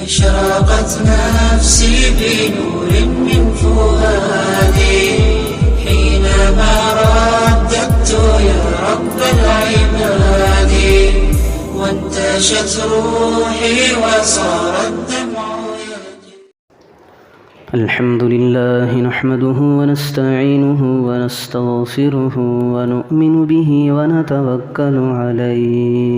أشرقت نفسي بنور من فؤادي حينما رددت يا رب العباد وانتشت روحي وصار الدمع يجري. الحمد لله نحمده ونستعينه ونستغفره ونؤمن به ونتوكل عليه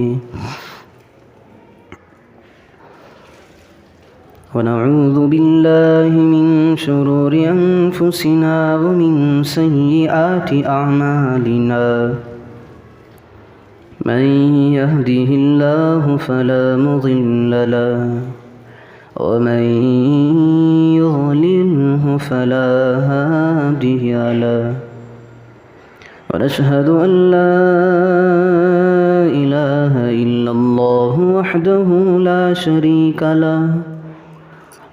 ونعوذ بالله من شرور أنفسنا ومن سيئات أعمالنا من يهده الله فلا مضل له ومن يضلله فلا هادي له ونشهد أن لا إله إلا الله وحده لا شريك له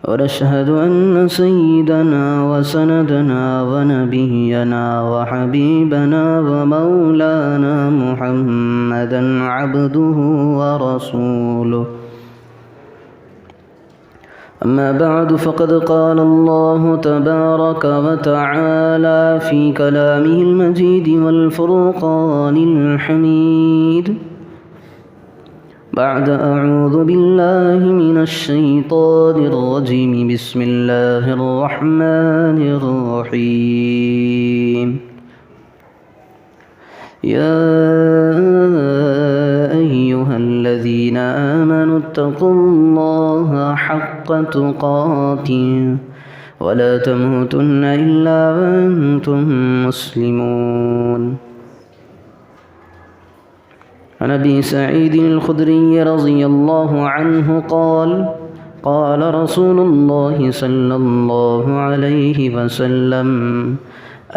ونشهد أن سيدنا وسندنا ونبينا وحبيبنا ومولانا محمدا عبده ورسوله. أما بعد فقد قال الله تبارك وتعالى في كلامه المجيد والفرقان الحميد بعد أعوذ بالله من الشيطان الرجيم بسم الله الرحمن الرحيم. يا أيها الذين آمنوا اتقوا الله حق تقاته ولا تموتن إلا وأنتم مسلمون. عن أبي سعيد الخدري رضي الله عنه قال قال رسول الله صلى الله عليه وسلم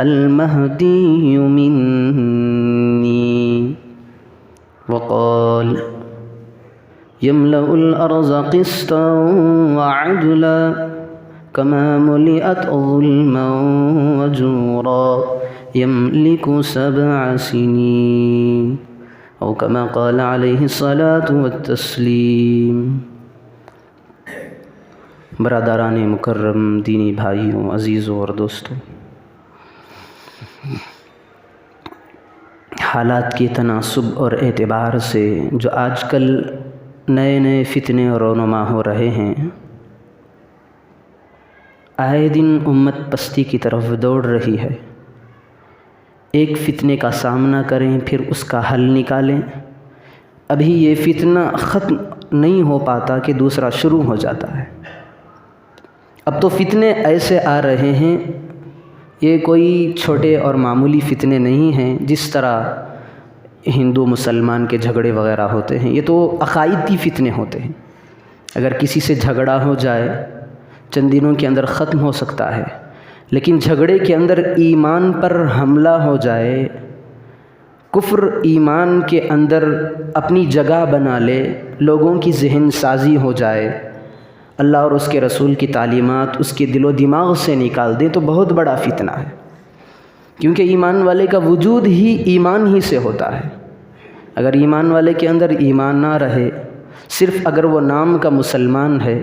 المهدي مني وقال يملأ الأرض قسطا وعدلا كما ملئت ظلما وجورا يملك 7 سنين او كما قال علیہ الصلاۃ والتسلیم. برادران مکرم، دینی بھائیوں، عزیزوں اور دوستوں، حالات کے تناسب اور اعتبار سے جو آج کل نئے نئے فتنے رونما ہو رہے ہیں، آئے دن امت پستی کی طرف دوڑ رہی ہے. ایک فتنے کا سامنا کریں پھر اس کا حل نکالیں. ابھی یہ فتنہ ختم نہیں ہو پاتا کہ دوسرا شروع ہو جاتا ہے. اب تو فتنے ایسے آ رہے ہیں، یہ کوئی چھوٹے اور معمولی فتنے نہیں ہیں جس طرح ہندو مسلمان کے جھگڑے وغیرہ ہوتے ہیں. یہ تو عقائدی فتنے ہوتے ہیں. اگر کسی سے جھگڑا ہو جائے چند دنوں کے اندر ختم ہو سکتا ہے، لیکن جھگڑے کے اندر ایمان پر حملہ ہو جائے، کفر ایمان کے اندر اپنی جگہ بنا لے، لوگوں کی ذہن سازی ہو جائے، اللہ اور اس کے رسول کی تعلیمات اس کے دل و دماغ سے نکال دیں، تو بہت بڑا فتنہ ہے. کیونکہ ایمان والے کا وجود ہی ایمان ہی سے ہوتا ہے. اگر ایمان والے کے اندر ایمان نہ رہے، صرف اگر وہ نام کا مسلمان ہے،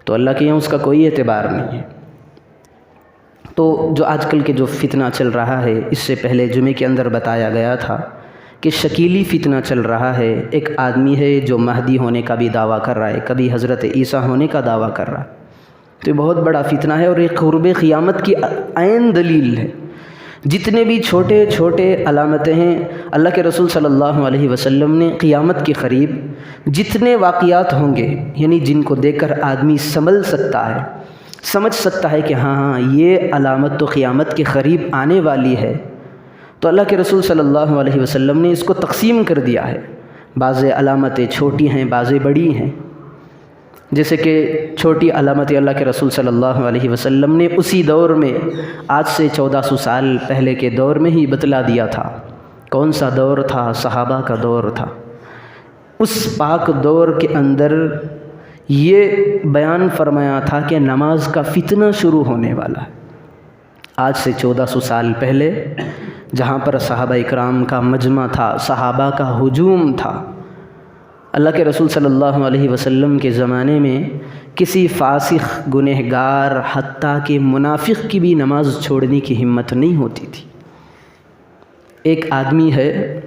تو اللہ کے یہاں اس کا کوئی اعتبار نہیں ہے. تو جو آج کل کے جو فتنہ چل رہا ہے، اس سے پہلے جمعے کے اندر بتایا گیا تھا کہ شکیلی فتنہ چل رہا ہے. ایک آدمی ہے جو مہدی ہونے کا بھی دعویٰ کر رہا ہے، کبھی حضرت عیسیٰ ہونے کا دعویٰ کر رہا ہے. تو یہ بہت بڑا فتنہ ہے اور یہ قرب قیامت کی عین دلیل ہے. جتنے بھی چھوٹے چھوٹے علامتیں ہیں، اللہ کے رسول صلی اللہ علیہ وسلم نے قیامت کے قریب جتنے واقعات ہوں گے، یعنی جن کو دیکھ کر آدمی سمجھ سکتا ہے کہ ہاں یہ علامت تو قیامت کے قریب آنے والی ہے، تو اللہ کے رسول صلی اللہ علیہ وسلم نے اس کو تقسیم کر دیا ہے. بعض علامتیں چھوٹی ہیں، بعض بڑی ہیں. جیسے کہ چھوٹی علامت اللہ کے رسول صلی اللہ علیہ وسلم نے اسی دور میں، آج سے 1400 سال پہلے کے دور میں ہی بتلا دیا تھا. کون سا دور تھا؟ صحابہ کا دور تھا. اس پاک دور کے اندر یہ بیان فرمایا تھا کہ نماز کا فتنہ شروع ہونے والا ہے. آج سے 1400 سال پہلے جہاں پر صحابہ اکرام کا مجمع تھا، صحابہ کا ہجوم تھا، اللہ کے رسول صلی اللہ علیہ وسلم کے زمانے میں کسی فاسق گنہگار حتیٰ کہ منافق کی بھی نماز چھوڑنے کی ہمت نہیں ہوتی تھی۔ ایک آدمی ہے،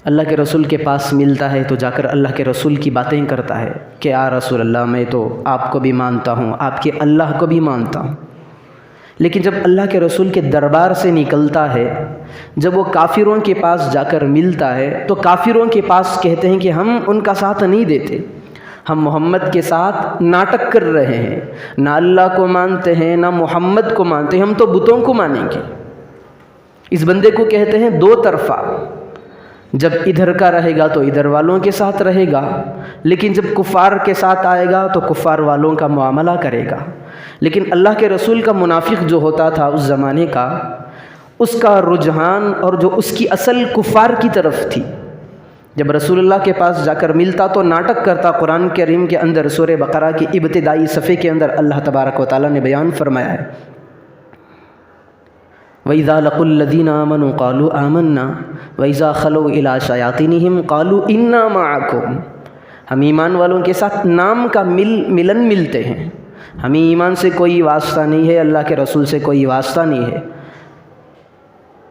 اللہ کے رسول کے پاس ملتا ہے تو جا کر اللہ کے رسول کی باتیں کرتا ہے کہ یا رسول اللہ، میں تو آپ کو بھی مانتا ہوں، آپ کے اللہ کو بھی مانتا ہوں، لیکن جب اللہ کے رسول کے دربار سے نکلتا ہے، جب وہ کافروں کے پاس جا کر ملتا ہے تو کافروں کے پاس کہتے ہیں کہ ہم ان کا ساتھ نہیں دیتے، ہم محمد کے ساتھ ناٹک کر رہے ہیں، نہ اللہ کو مانتے ہیں نہ محمد کو مانتے ہیں، ہم تو بتوں کو مانیں گے۔ اس بندے کو کہتے ہیں دو طرفہ، جب ادھر کا رہے گا تو ادھر والوں کے ساتھ رہے گا، لیکن جب کفار کے ساتھ آئے گا تو کفار والوں کا معاملہ کرے گا۔ لیکن اللہ کے رسول کا منافق جو ہوتا تھا اس زمانے کا، اس کا رجحان اور جو اس کی اصل کفار کی طرف تھی۔ جب رسول اللہ کے پاس جا کر ملتا تو ناٹک کرتا۔ قرآن کریم کے اندر سورہ بقرہ کی ابتدائی صفحے کے اندر اللہ تبارک و تعالیٰ نے بیان فرمایا ہے، وَإِذَا لَقُوا الَّذِينَ آمَنُوا قَالُوا آمَنَّا وَإِذَا خَلَوْا إِلَىٰ شَيَاطِينِهِمْ قَالُوا إِنَّا مَعَكُمْ۔ ہم ایمان والوں کے ساتھ نام کا ملن ملتے ہیں، ہمیں ایمان سے کوئی واسطہ نہیں ہے، اللہ کے رسول سے کوئی واسطہ نہیں ہے۔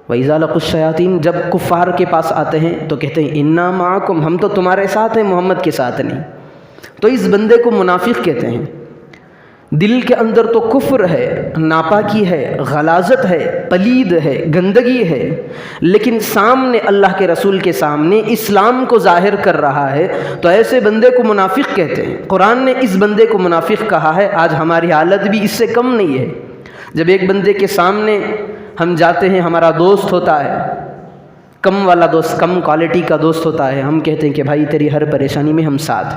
وَإِذَا لَقُوا الشَّيَاطِينَ، جب کفار کے پاس آتے ہیں تو کہتے ہیں اِنَّا مَعَكُمْ، ہم تو تمہارے ساتھ ہیں، محمد کے ساتھ نہیں۔ تو اس بندے کو منافق کہتے ہیں۔ دل کے اندر تو کفر ہے، ناپاکی ہے، غلاظت ہے، پلید ہے، گندگی ہے، لیکن سامنے اللہ کے رسول کے سامنے اسلام کو ظاہر کر رہا ہے، تو ایسے بندے کو منافق کہتے ہیں۔ قرآن نے اس بندے کو منافق کہا ہے۔ آج ہماری حالت بھی اس سے کم نہیں ہے۔ جب ایک بندے کے سامنے ہم جاتے ہیں، ہمارا دوست ہوتا ہے، کم والا دوست، کم کوالٹی کا دوست ہوتا ہے، ہم کہتے ہیں کہ بھائی تیری ہر پریشانی میں ہم ساتھ۔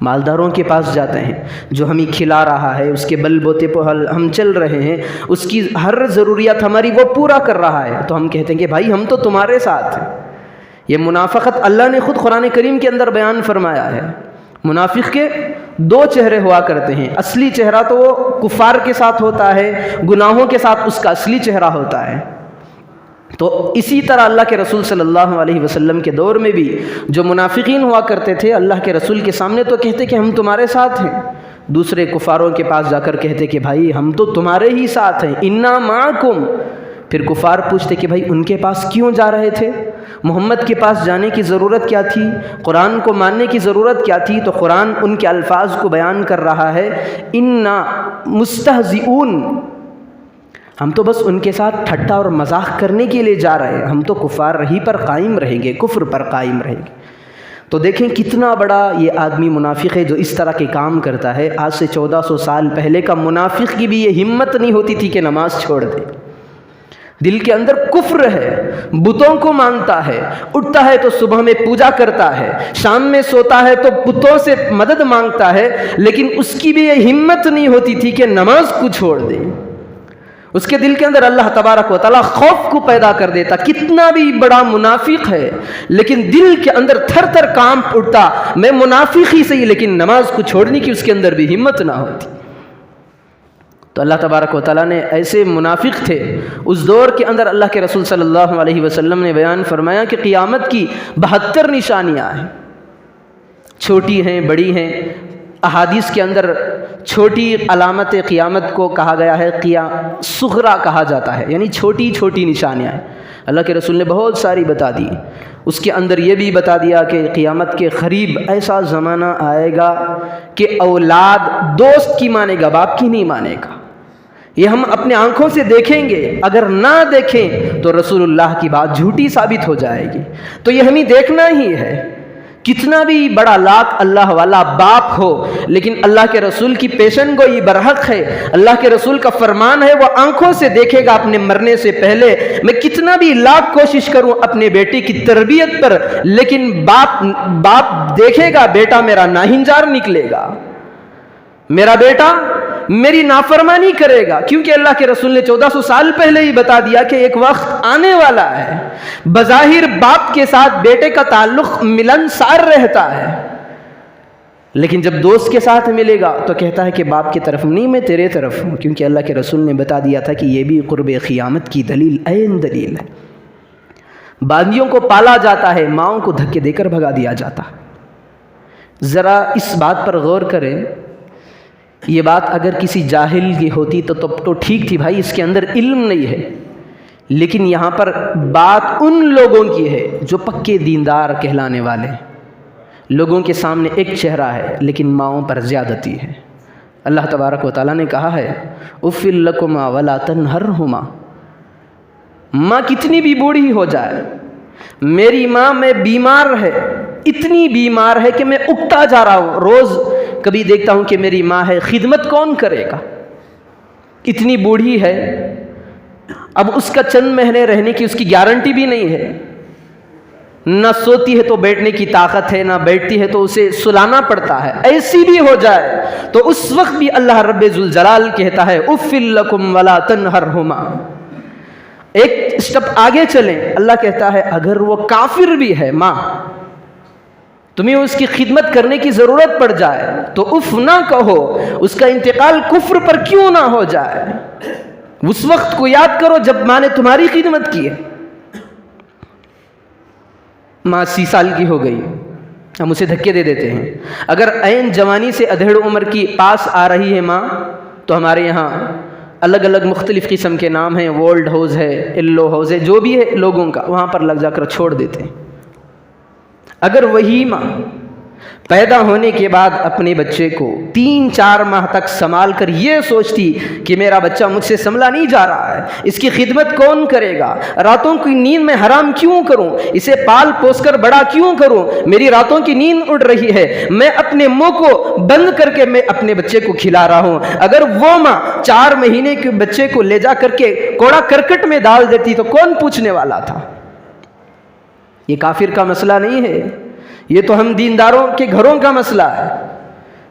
مالداروں کے پاس جاتے ہیں، جو ہمیں کھلا رہا ہے، اس کے بل بوتے پر ہم چل رہے ہیں، اس کی ہر ضروریات ہماری وہ پورا کر رہا ہے، تو ہم کہتے ہیں کہ بھائی ہم تو تمہارے ساتھ ہیں۔ یہ منافقت اللہ نے خود قرآن کریم کے اندر بیان فرمایا ہے۔ منافق کے دو چہرے ہوا کرتے ہیں، اصلی چہرہ تو وہ کفار کے ساتھ ہوتا ہے، گناہوں کے ساتھ اس کا اصلی چہرہ ہوتا ہے۔ تو اسی طرح اللہ کے رسول صلی اللہ علیہ وسلم کے دور میں بھی جو منافقین ہوا کرتے تھے، اللہ کے رسول کے سامنے تو کہتے کہ ہم تمہارے ساتھ ہیں، دوسرے کفاروں کے پاس جا کر کہتے کہ بھائی ہم تو تمہارے ہی ساتھ ہیں، انا معکم۔ پھر کفار پوچھتے کہ بھائی ان کے پاس کیوں جا رہے تھے؟ محمد کے پاس جانے کی ضرورت کیا تھی؟ قرآن کو ماننے کی ضرورت کیا تھی؟ تو قرآن ان کے الفاظ کو بیان کر رہا ہے، انا مستہزئون، ہم تو بس ان کے ساتھ ٹھٹا اور مذاق کرنے کے لیے جا رہے ہیں، ہم تو کفار رہی پر قائم رہیں گے، کفر پر قائم رہیں گے۔ تو دیکھیں کتنا بڑا یہ آدمی منافق ہے جو اس طرح کے کام کرتا ہے۔ آج سے 1400 سال پہلے کا منافق کی بھی یہ ہمت نہیں ہوتی تھی کہ نماز چھوڑ دے۔ دل کے اندر کفر ہے، بتوں کو مانتا ہے، اٹھتا ہے تو صبح میں پوجا کرتا ہے، شام میں سوتا ہے تو بتوں سے مدد مانگتا ہے، لیکن اس کی بھی یہ ہمت نہیں ہوتی تھی کہ نماز کو چھوڑ دے۔ اس کے دل کے اندر اللہ تبارک و تعالیٰ خوف کو پیدا کر دیتا، کتنا بھی بڑا منافق ہے لیکن دل کے اندر تھر تھر کانپ اٹھتا، میں منافق ہی صحیح لیکن نماز کو چھوڑنے کی اس کے اندر بھی ہمت نہ ہوتی۔ تو اللہ تبارک و تعالیٰ نے ایسے منافق تھے اس دور کے اندر، اللہ کے رسول صلی اللہ علیہ وسلم نے بیان فرمایا کہ قیامت کی 72 نشانیاں ہیں، چھوٹی ہیں بڑی ہیں۔ احادیث کے اندر چھوٹی علامت قیامت کو کہا گیا ہے صغرا کہا جاتا ہے، یعنی چھوٹی چھوٹی نشانیاں ہیں۔ اللہ کے رسول نے بہت ساری بتا دی، اس کے اندر یہ بھی بتا دیا کہ قیامت کے قریب ایسا زمانہ آئے گا کہ اولاد دوست کی مانے گا، باپ کی نہیں مانے گا۔ یہ ہم اپنے آنکھوں سے دیکھیں گے، اگر نہ دیکھیں تو رسول اللہ کی بات جھوٹی ثابت ہو جائے گی۔ تو یہ ہمیں دیکھنا ہی ہے، کتنا بھی بڑا لاکھ اللہ والا باپ ہو لیکن اللہ کے رسول کی پیشن گوئی برحق ہے۔ اللہ کے رسول کا فرمان ہے وہ آنکھوں سے دیکھے گا اپنے مرنے سے پہلے۔ میں کتنا بھی لاکھ کوشش کروں اپنے بیٹے کی تربیت پر، لیکن باپ دیکھے گا بیٹا میرا ناہنجار نکلے گا، میرا بیٹا میری نافرمانی کرے گا، کیونکہ اللہ کے رسول نے 1400 سال پہلے ہی بتا دیا کہ ایک وقت آنے والا ہے بظاہر باپ کے ساتھ بیٹے کا تعلق ملنسار رہتا ہے، لیکن جب دوست کے ساتھ ملے گا تو کہتا ہے کہ باپ کی طرف نہیں، میں تیرے طرف ہوں، کیونکہ اللہ کے رسول نے بتا دیا تھا کہ یہ بھی قرب قیامت کی دلیل عین دلیل ہے۔ باندیوں کو پالا جاتا ہے، ماؤں کو دھکے دے کر بھگا دیا جاتا ہے۔ ذرا اس بات پر غور کریں، یہ بات اگر کسی جاہل کی ہوتی تو ٹھیک تھی بھائی، اس کے اندر علم نہیں ہے، لیکن یہاں پر بات ان لوگوں کی ہے جو پکے دیندار کہلانے والے ہیں۔ لوگوں کے سامنے ایک چہرہ ہے لیکن ماؤں پر زیادتی ہے۔ اللہ تبارک و تعالیٰ نے کہا ہے اف لکما ولا تنہرہما، ماں کتنی بھی بوڑھی ہو جائے، میری ماں میں بیمار ہے، اتنی بیمار ہے کہ میں اگتا جا رہا ہوں، روز کبھی دیکھتا ہوں کہ میری ماں ہے، خدمت کون کرے گا، اتنی بوڑھی ہے، اب اس کا چند مہینے رہنے کی اس کی گارنٹی بھی نہیں ہے، نہ سوتی ہے تو بیٹھنے کی طاقت ہے، نہ بیٹھتی ہے تو اسے سلانا پڑتا ہے، ایسی بھی ہو جائے تو اس وقت بھی اللہ رب ذوالجلال کہتا ہے اف لکم ولا تنہرہما۔ ایک اسٹیپ آگے چلیں، اللہ کہتا ہے اگر وہ کافر بھی ہے ماں، تمہیں اس کی خدمت کرنے کی ضرورت پڑ جائے تو اف نہ کہو، اس کا انتقال کفر پر کیوں نہ ہو جائے، اس وقت کو یاد کرو جب ماں نے تمہاری خدمت کی ہے۔ ماں 80 سال کی ہو گئی، ہم اسے دھکے دے دیتے ہیں، اگر عین جوانی سے ادھیڑ عمر کی پاس آ رہی ہے ماں تو ہمارے یہاں الگ الگ مختلف قسم کے نام ہیں، وولڈ ہاؤس ہے، ایلو ہاؤس ہے، جو بھی ہے لوگوں کا، وہاں پر لگ جا کر چھوڑ دیتے ہیں۔ اگر وہی ماں پیدا ہونے کے بعد اپنے بچے کو 3-4 ماہ تک سنبھال کر یہ سوچتی کہ میرا بچہ مجھ سے سنبھلا نہیں جا رہا ہے، اس کی خدمت کون کرے گا، راتوں کی نیند میں حرام کیوں کروں، اسے پال پوس کر بڑا کیوں کروں، میری راتوں کی نیند اڑ رہی ہے، میں اپنے منہ کو بند کر کے میں اپنے بچے کو کھلا رہا ہوں، اگر وہ ماں 4 مہینے کے بچے کو لے جا کر کے کوڑا کرکٹ میں ڈال دیتی تو کون پوچھنے والا تھا؟ یہ کافر کا مسئلہ نہیں ہے، یہ تو ہم دینداروں کے گھروں کا مسئلہ ہے۔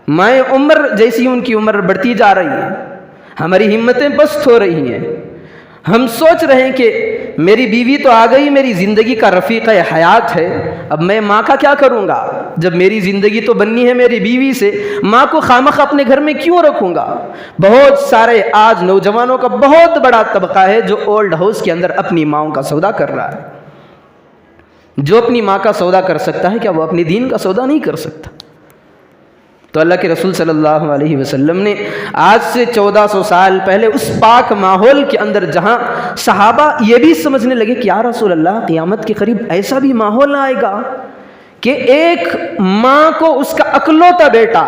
مائیں عمر جیسی ان کی عمر بڑھتی جا رہی ہے، ہماری ہمتیں پست ہو رہی ہیں، ہم سوچ رہے ہیں کہ میری بیوی تو آ گئی، میری زندگی کا رفیق حیات ہے، اب میں ماں کا کیا کروں گا، جب میری زندگی تو بننی ہے میری بیوی سے، ماں کو خامخواہ اپنے گھر میں کیوں رکھوں گا۔ بہت سارے آج نوجوانوں کا بہت بڑا طبقہ ہے جو اولڈ ہاؤس کے اندر اپنی ماؤں کا سودا کر رہا ہے۔ جو اپنی ماں کا سودا کر سکتا ہے کیا وہ اپنی دین کا سودا نہیں کر سکتا؟ تو اللہ کے رسول صلی اللہ علیہ وسلم نے آج سے 1400 سال پہلے اس پاک ماحول کے اندر جہاں صحابہ یہ بھی سمجھنے لگے کہ یا رسول اللہ قیامت کے قریب ایسا بھی ماحول آئے گا کہ ایک ماں کو اس کا اکلوتا بیٹا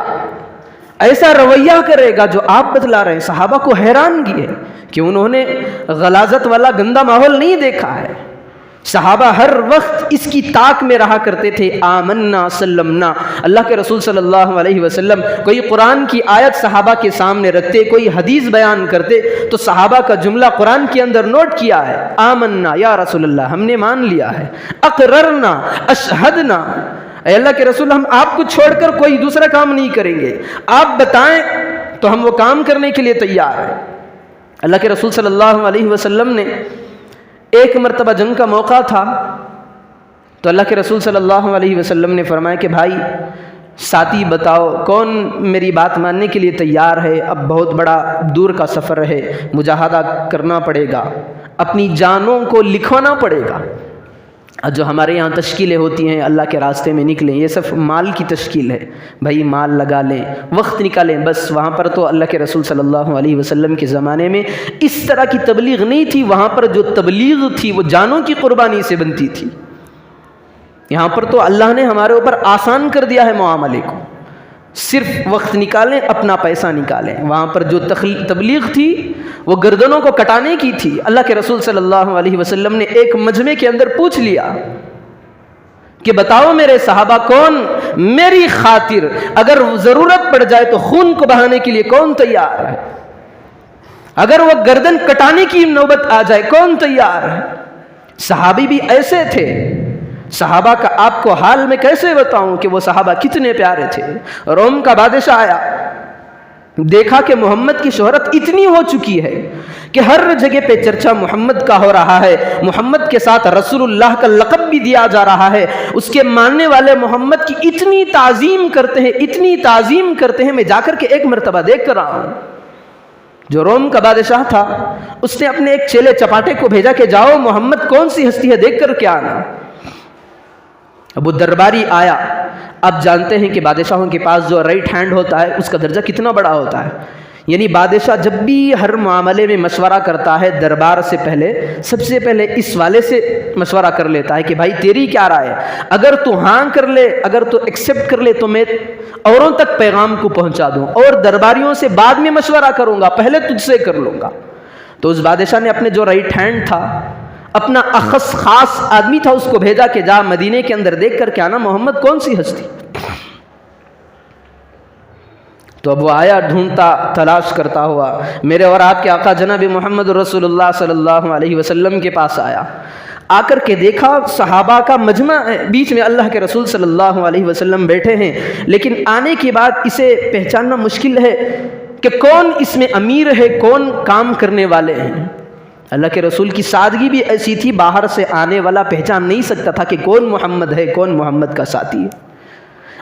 ایسا رویہ کرے گا جو آپ بتلا رہے ہیں، صحابہ کو حیرانگی ہے کہ انہوں نے غلاظت والا گندا ماحول نہیں دیکھا ہے۔ صحابہ ہر وقت اس کی طاق میں رہا کرتے تھے، آمنا سلمنا۔ اللہ کے رسول صلی اللہ علیہ وسلم کوئی قرآن کی آیت صحابہ کے سامنے رکھتے، کوئی حدیث بیان کرتے تو صحابہ کا جملہ قرآن کے اندر نوٹ کیا ہے، آمنا یا رسول اللہ، ہم نے مان لیا ہے، اقررنا اشہدنا، اے اللہ کے رسول ہم آپ کو چھوڑ کر کوئی دوسرا کام نہیں کریں گے، آپ بتائیں تو ہم وہ کام کرنے کے لیے تیار ہیں۔ اللہ کے رسول صلی اللہ علیہ وسلم نے ایک مرتبہ جنگ کا موقع تھا تو اللہ کے رسول صلی اللہ علیہ وسلم نے فرمایا کہ بھائی ساتھی بتاؤ کون میری بات ماننے کے لیے تیار ہے، اب بہت بڑا دور کا سفر ہے، مجاہدہ کرنا پڑے گا، اپنی جانوں کو لکھوانا پڑے گا۔ جو ہمارے یہاں تشکیلیں ہوتی ہیں اللہ کے راستے میں نکلیں، یہ صرف مال کی تشکیل ہے، بھائی مال لگا لیں، وقت نکالیں، بس وہاں پر تو اللہ کے رسول صلی اللہ علیہ وسلم کے زمانے میں اس طرح کی تبلیغ نہیں تھی، وہاں پر جو تبلیغ تھی وہ جانوں کی قربانی سے بنتی تھی۔ یہاں پر تو اللہ نے ہمارے اوپر آسان کر دیا ہے معاملے کو، صرف وقت نکالیں، اپنا پیسہ نکالیں۔ وہاں پر جو تبلیغ تھی وہ گردنوں کو کٹانے کی تھی۔ اللہ کے رسول صلی اللہ علیہ وسلم نے ایک مجمع کے اندر پوچھ لیا کہ بتاؤ میرے صحابہ کون میری خاطر اگر ضرورت پڑ جائے تو خون کو بہانے کے لیے کون تیار ہے، اگر وہ گردن کٹانے کی نوبت آ جائے کون تیار ہے۔ صحابی بھی ایسے تھے، صحابہ کا آپ کو حال میں کیسے بتاؤں کہ وہ صحابہ کتنے پیارے تھے۔ روم کا بادشاہ آیا، دیکھا کہ محمد کی شہرت اتنی ہو چکی ہے کہ ہر جگہ پہ چرچا محمد کا ہو رہا ہے، محمد کے ساتھ رسول اللہ کا لقب بھی دیا جا رہا ہے، اس کے ماننے والے محمد کی اتنی تعظیم کرتے ہیں، اتنی تعظیم کرتے ہیں، میں جا کر کے ایک مرتبہ دیکھ کر رہا ہوں۔ جو روم کا بادشاہ تھا اس نے اپنے ایک چیلے چپاٹے کو بھیجا کہ جاؤ محمد کون سی ہستی ہے دیکھ کر کیا آنا۔ ابو درباری آیا، آپ جانتے ہیں کہ بادشاہوں کے پاس جو رائٹ ہینڈ ہوتا ہے اس کا درجہ کتنا بڑا ہوتا ہے. یعنی بادشاہ جب بھی ہر معاملے میں مشورہ کرتا ہے دربار سے پہلے سب سے پہلے اس والے سے مشورہ کر لیتا ہے کہ بھائی تیری کیا رائے ہے. اگر تو ہاں کر لے، اگر تو ایکسیپٹ کر لے تو میں اوروں تک پیغام کو پہنچا دوں، اور درباریوں سے بعد میں مشورہ کروں گا، پہلے تجھ سے کر لوں گا. تو اس بادشاہ نے اپنے جو رائٹ ہینڈ تھا، اپنا اخص خاص آدمی تھا، اس کو بھیجا کہ جا مدینے کے اندر دیکھ کر کے آنا محمد کون سی ہستی. تو اب وہ آیا ڈھونڈتا تلاش کرتا ہوا، میرے اور آپ کے آقا جناب محمد رسول اللہ صلی اللہ علیہ وسلم کے پاس آیا. آ کر کے دیکھا صحابہ کا مجمع ہے، بیچ میں اللہ کے رسول صلی اللہ علیہ وسلم بیٹھے ہیں، لیکن آنے کے بعد اسے پہچاننا مشکل ہے کہ کون اس میں امیر ہے، کون کام کرنے والے ہیں. اللہ کے رسول کی سادگی بھی ایسی تھی، باہر سے آنے والا پہچان نہیں سکتا تھا کہ کون محمد ہے، کون محمد کا ساتھی ہے.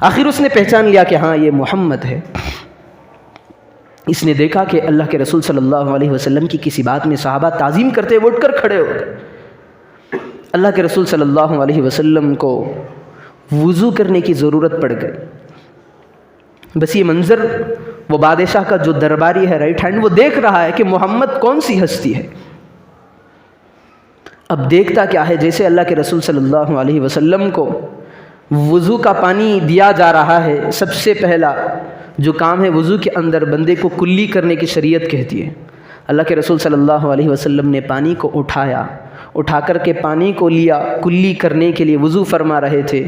آخر اس نے پہچان لیا کہ ہاں یہ محمد ہے. اس نے دیکھا کہ اللہ کے رسول صلی اللہ علیہ وسلم کی کسی بات میں صحابہ تعظیم کرتے اٹھ کر کھڑے ہو گئے. اللہ کے رسول صلی اللہ علیہ وسلم کو وضو کرنے کی ضرورت پڑ گئی. بس یہ منظر وہ بادشاہ کا جو درباری ہے رائٹ ہینڈ، وہ دیکھ رہا ہے کہ محمد کون سی ہستی ہے. اب دیکھتا کیا ہے، جیسے اللہ کے رسول صلی اللہ علیہ وسلم کو وضو کا پانی دیا جا رہا ہے، سب سے پہلا جو کام ہے وضو کے اندر بندے کو کلی کرنے کی شریعت کہتی ہے. اللہ کے رسول صلی اللہ علیہ وسلم نے پانی کو اٹھا کر کے پانی کو لیا، کلی کرنے کے لیے وضو فرما رہے تھے.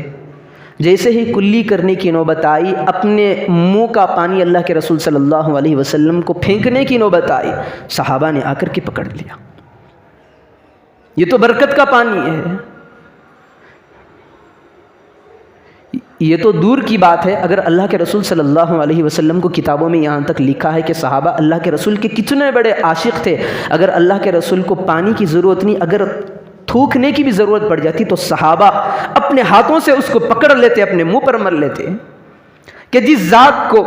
جیسے ہی کلی کرنے کی نوبت آئی، اپنے منہ کا پانی اللہ کے رسول صلی اللہ علیہ وسلم کو پھینکنے کی نوبت آئی، صحابہ نے آ کر کے پکڑ لیا. یہ تو برکت کا پانی ہے. یہ تو دور کی بات ہے، اگر اللہ کے رسول صلی اللہ علیہ وسلم کو کتابوں میں یہاں تک لکھا ہے کہ صحابہ اللہ کے رسول کے کتنے بڑے عاشق تھے، اگر اللہ کے رسول کو پانی کی ضرورت نہیں، اگر تھوکنے کی بھی ضرورت پڑ جاتی تو صحابہ اپنے ہاتھوں سے اس کو پکڑ لیتے، اپنے منہ پر مل لیتے کہ جس ذات کو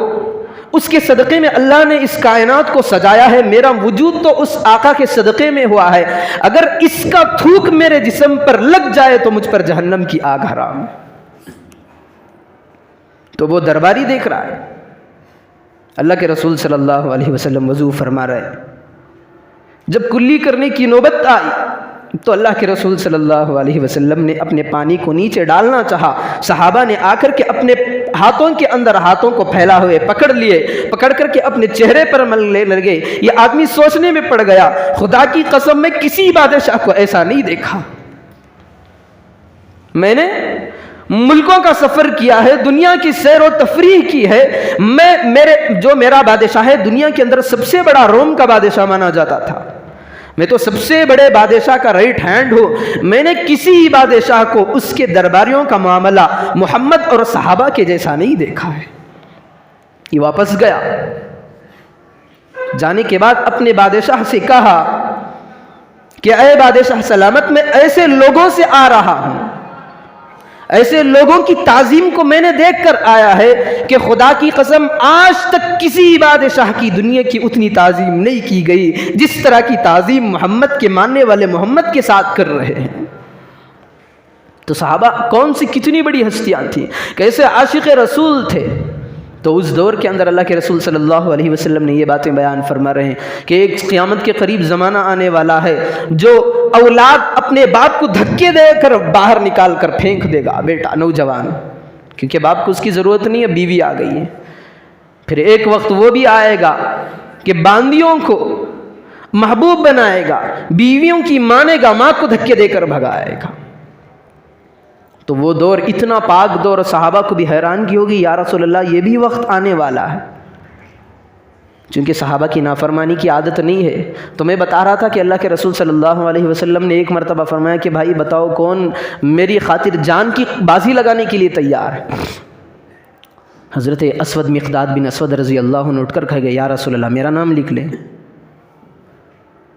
اس کے صدقے میں اللہ نے اس کائنات کو سجایا ہے، میرا وجود تو اس آقا کے صدقے میں ہوا ہے، اگر اس کا تھوک میرے جسم پر لگ جائے تو مجھ پر جہنم کی آگ حرام. تو وہ درباری دیکھ رہا ہے، اللہ کے رسول صلی اللہ علیہ وسلم وضو فرما رہے. جب کلی کرنے کی نوبت آئی تو اللہ کے رسول صلی اللہ علیہ وسلم نے اپنے پانی کو نیچے ڈالنا چاہا. صحابہ نے آ کر کے اپنے ہاتھوں کے اندر ہاتھوں کو پھیلا ہوئے پکڑ کر کے اپنے چہرے پر ملنے لگے. یہ آدمی سوچنے میں پڑ گیا، خدا کی قسم میں کسی بادشاہ کو ایسا نہیں دیکھا. میں نے ملکوں کا سفر کیا ہے، دنیا کی سیر و تفریح کی ہے، میرا بادشاہ ہے دنیا کے اندر سب سے بڑا روم کا بادشاہ مانا جاتا تھا، میں تو سب سے بڑے بادشاہ کا رائٹ ہینڈ ہوں. میں نے کسی بادشاہ کو اس کے درباریوں کا معاملہ محمد اور صحابہ کے جیسا نہیں دیکھا ہے. یہ واپس گیا، جانے کے بعد اپنے بادشاہ سے کہا کہ اے بادشاہ سلامت، میں ایسے لوگوں سے آ رہا ہوں، ایسے لوگوں کی تعظیم کو میں نے دیکھ کر آیا ہے کہ خدا کی قسم آج تک کسی بادشاہ کی دنیا کی اتنی تعظیم نہیں کی گئی جس طرح کی تعظیم محمد کے ماننے والے محمد کے ساتھ کر رہے ہیں. تو صحابہ کون سی کتنی بڑی ہستیاں تھیں، کیسے عاشق رسول تھے. تو اس دور کے اندر اللہ کے رسول صلی اللہ علیہ وسلم نے یہ باتیں بیان فرما رہے ہیں کہ ایک قیامت کے قریب زمانہ آنے والا ہے جو اولاد اپنے باپ کو دھکے دے کر باہر نکال کر پھینک دے گا. بیٹا نوجوان، کیونکہ باپ کو اس کی ضرورت نہیں ہے، بیوی آ گئی ہے. پھر ایک وقت وہ بھی آئے گا کہ باندیوں کو محبوب بنائے گا، بیویوں کی مانے گا، ماں کو دھکے دے کر بھگائے گا. تو وہ دور اتنا پاک دور، صحابہ کو بھی حیرانگی ہوگی، یا رسول اللہ یہ بھی وقت آنے والا ہے. چونکہ صحابہ کی نافرمانی کی عادت نہیں ہے. تو میں بتا رہا تھا کہ اللہ کے رسول صلی اللہ علیہ وسلم نے ایک مرتبہ فرمایا کہ بھائی بتاؤ کون میری خاطر جان کی بازی لگانے کے لیے تیار ہے. حضرت اسود مقداد بن اسود رضی اللہ عنہ اٹھ کر کہے گئے یا رسول اللہ میرا نام لکھ لیں.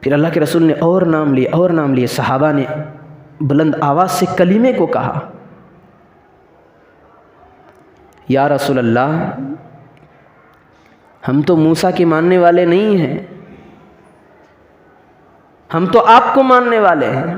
پھر اللہ کے رسول نے اور نام لیے. صحابہ نے بلند آواز سے کلمے کو کہا، یا رسول اللہ ہم تو موسیٰ کے ماننے والے نہیں ہیں، ہم تو آپ کو ماننے والے ہیں.